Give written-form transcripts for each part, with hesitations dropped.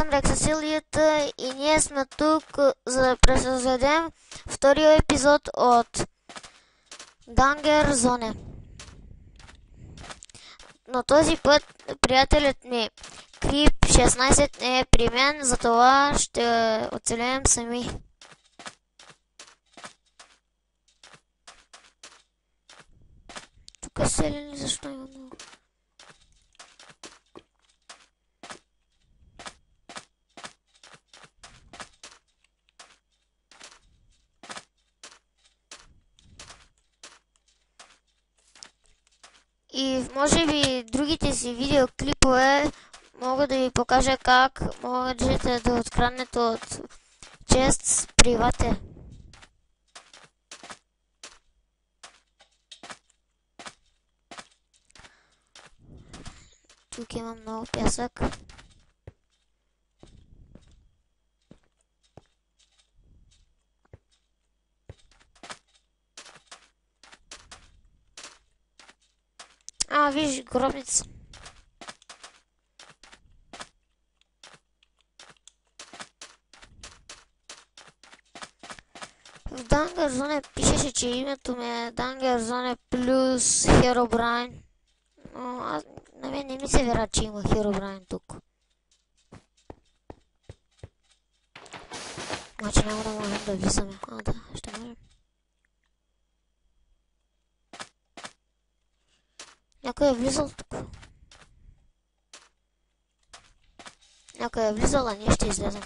съм Рексасилията и ние сме тук за да пресъздадем втория епизод от Danger Zone. Но този път приятелят ми Creep 16 не е при мен, затова ще оцелеем сами. Тук селени, защо има много? И може би другите си видеоклипове мога да ви покажа как можете да откраднете от чест привате. Тук има много пясък. Виж, гробница. В Danger Zone пишеше, че името ми е Danger Zone плюс Herobrine. Но на мен не ми се вера, че има Herobrine тук. Значи няма да можем да влизаме. Да, ще можем. Някой е влизал тук. Някой е влизал, а ние ще излезем.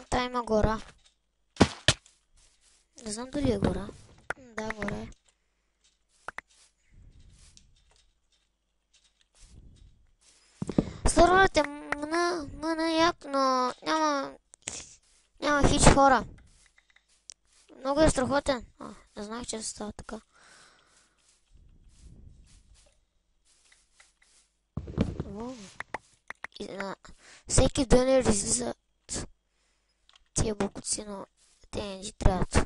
Та има гора. Не знам дали е гора. Да, гора е. Сървърът е мъна як, но няма хич хора. Много е страхотен. Не знах, че става така. Всеки ден излизат тия букуци, но те не ни трябват.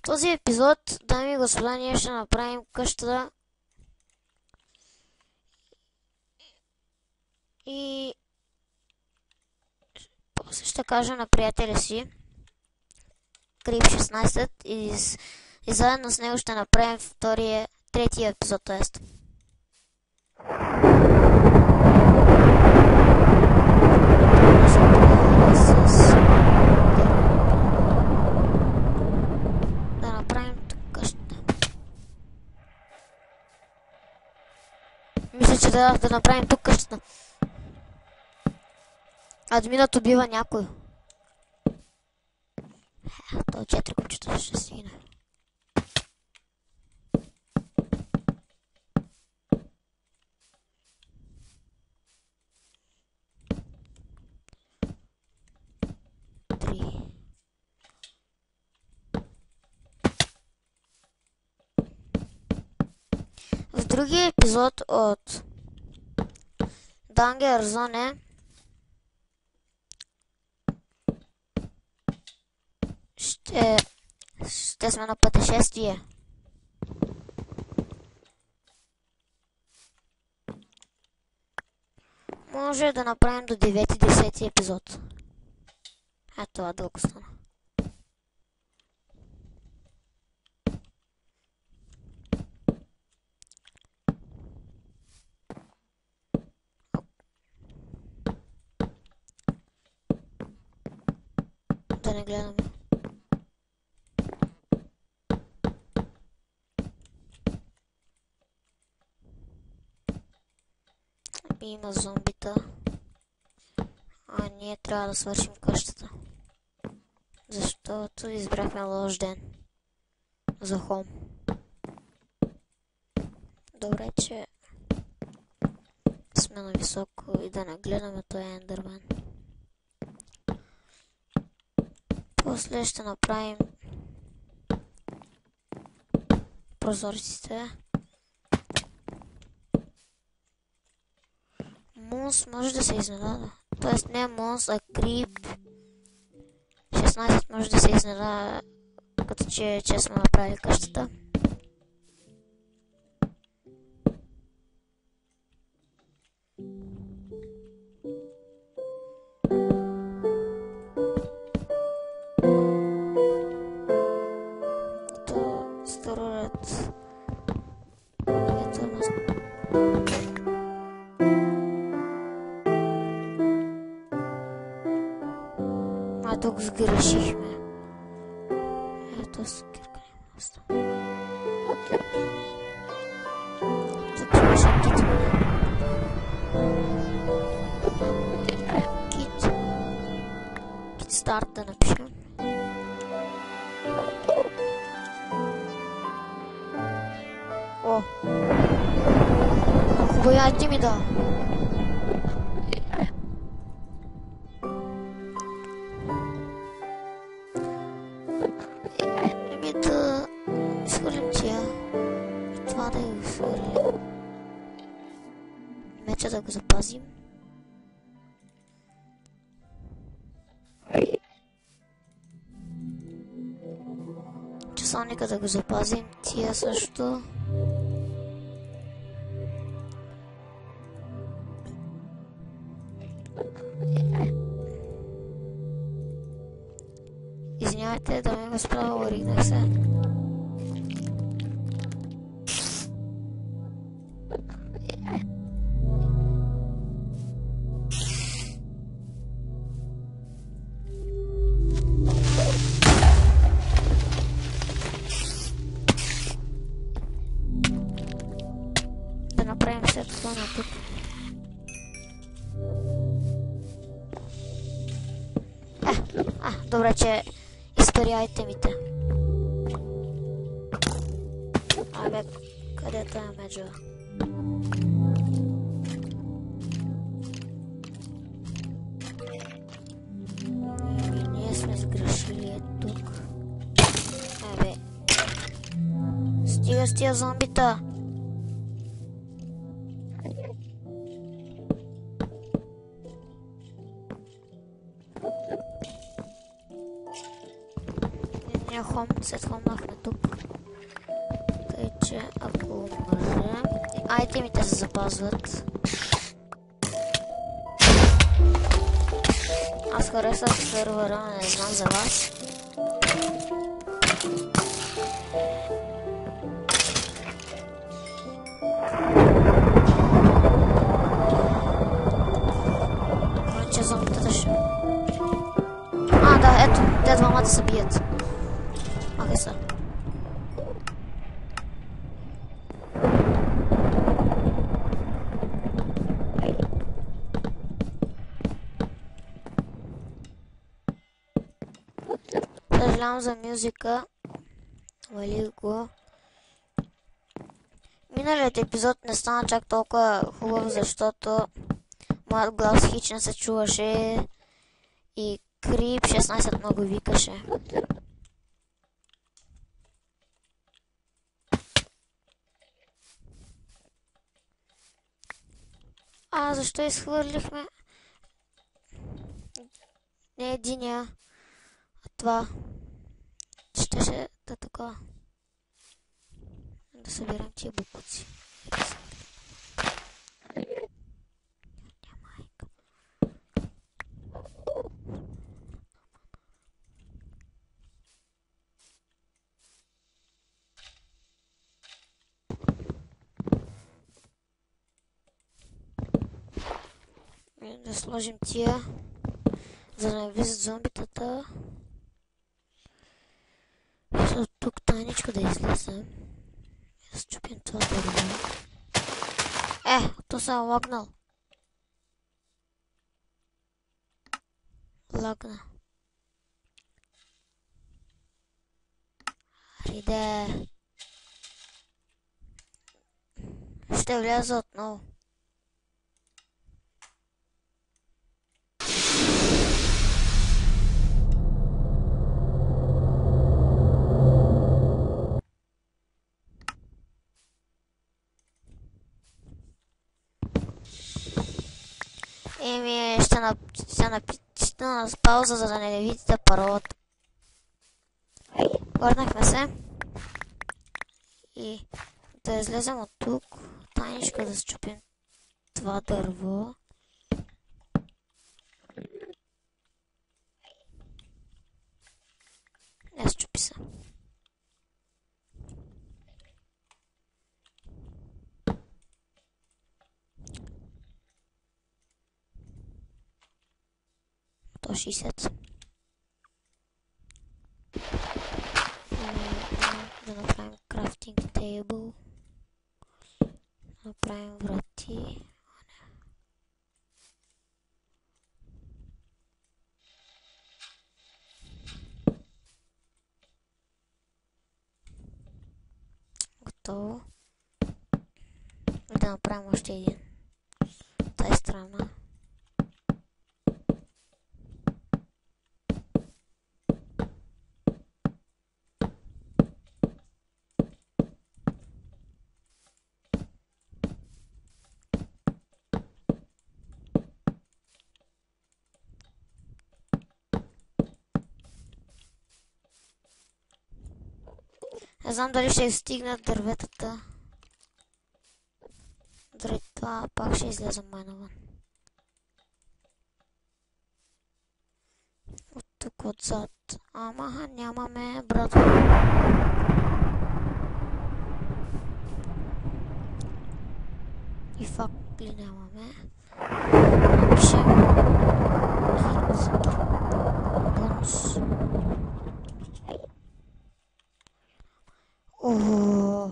Този епизод, дами и господа, ние ще направим къщата и после ще кажа на приятеля си Creep 16 и заедно с него ще направим третия епизод, т.е. Мисля, че да направим тук къщата. Админът убива някой. То 4 кучета ще стигне. В другия епизод от Danger Zone ще сме на пътешествие. Може да направим до 9-10 епизод. Това дълго стана. Да не гледаме. Има зомбита. Ние трябва да свършим къщата. Защото избрахме лош ден. За хом. Добре, че сме на високо и да не гледаме този ендермен. После ще направим прозорците. Монс може да се изненада. Тоест не Монс, а Крип. 16 може да се изненада, като че сме направили къщата. Тук сгрешихме. Ето с кирка не остана. Запишем кит. Кит старт да напишем. О! Хубави айтеми да. Меча да го запазим. Часовника да го запазим. Тия също. Извинявайте, да ми го справя, оригнах се. Да направим след това на тук. Добре, че изпари айтемите. Абе, където е меджа? Ние сме сгрешили тук. Абе. Стига с тия зомбита. След хомнахме тук. Тъй, че ако умрем... Айтемите се запазват. Аз харесвах сервера, не знам за вас. Конче зомбитата ще... Да, ето, те двамата се бият. Махай са. Съжалявам за мюзика. Вали го. Миналият епизод не стана чак толкова хубав, защото моят глас хич не се чуваше и Крип 16 много викаше. Защо изхвърлихме? Не единия, а това. Щеше да така. Да съберем тия букуци. Да сложим тия, за да не влизат зомбитата. От тук тайничко да излезем. Да счупим това дърво. То се е лагнал. Лагна. Риде. Ще вляза отново. Еми, ще написана с пауза, за да не видите паролата. Върнахме се. И да излезем от тук. Тайничко да счупим това дърво. Не счупи се. То 60. Да направим крафтинг тейбъл. Да направим врати. Готово. Да направим още един. Тази страна. Не знам дали ще стигнат дърветата. Дори това пак ще излезам май навън. От тук отзад. Ама нямаме, брат. И факт ли нямаме? Напишем бонус. О,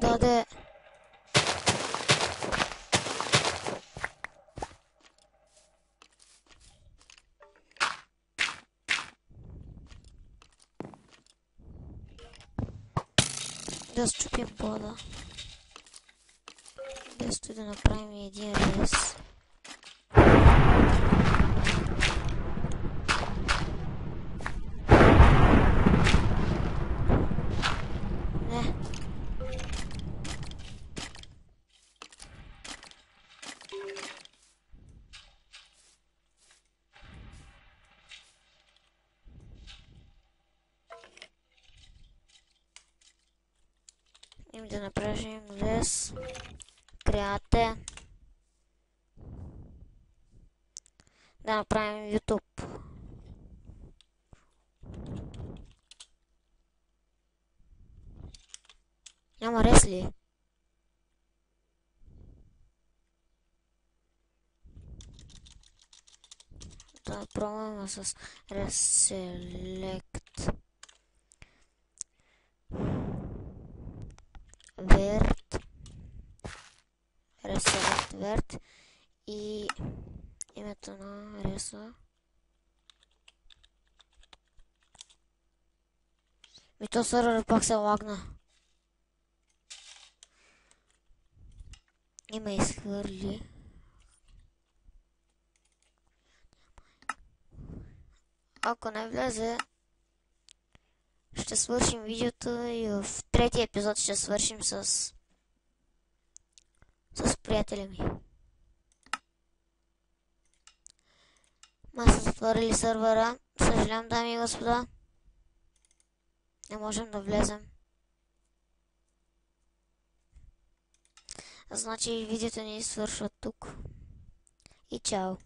даде. Да счупим пода. Вместо да направим един рез. Не. Им да направим лес. Креате. Да направим YouTube. Няма рез ли? Да пробваме с Reselect Vert. Reselect Vert и името на реса. И то сервер пак се лагна. Има изхвърли. Ако не влезе, ще свършим видеото и в третия епизод ще свършим с приятеля ми. Ма са затворили сървъра. Съжалявам, дами и господа. Не можем да влезем. Значи видеото ни свършва тук. И чао.